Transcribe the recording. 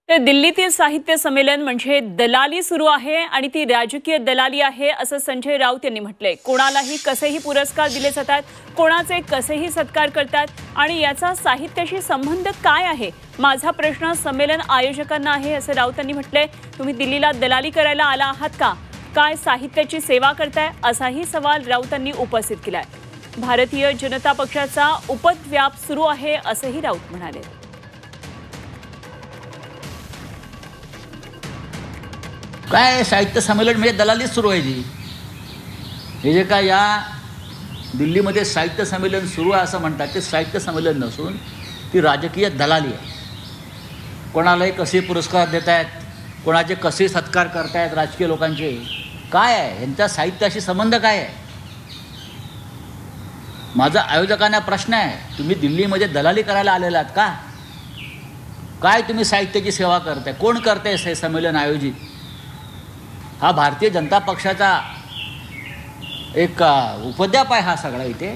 तर दिल्लीतील साहित्य संमेलन म्हणजे दलाली सुरू आहे आणि ती राजकीय दलाली आहे असं संजय राऊत यांनी म्हटलंय। कोणालाही कसेही पुरस्कार दिले जातात, कोणाचे कसेही सत्कार करतात आणि याचा साहित्याशी संबंध काय आहे? माझा प्रश्न संमेलन आयोजकांना आहे असं राऊतांनी म्हटलंय। तुम्ही दिल्लीला दलाली करायला आला आहात का? काय साहित्याची सेवा करताय असाही सवाल राऊतांनी उपस्थित केलाय। भारतीय जनता पक्षाचा उपद्व्याप सुरू आहे असंही राऊत म्हणाले। काय साहित्य संमेलन म्हणजे दलालीच सुरू आहे जी। हे जे काय या दिल्लीमध्ये साहित्य संमेलन सुरू आहे असं म्हणतात ते साहित्य संमेलन नसून ती राजकीय दलाली आहे। कोणालाही कसे पुरस्कार देत आहेत, कोणाचे कसे सत्कार करतायत राजकीय लोकांचे, काय आहे यांचा साहित्याशी संबंध काय आहे? माझा आयोजकांना प्रश्न आहे, तुम्ही दिल्लीमध्ये दलाली करायला आलेला आहात का? काय तुम्ही साहित्याची सेवा करताय? कोण करताय हे संमेलन आयोजित? हा भारतीय जनता पक्षाचा एक उपद्व्याप आहे हा सगळा इथे।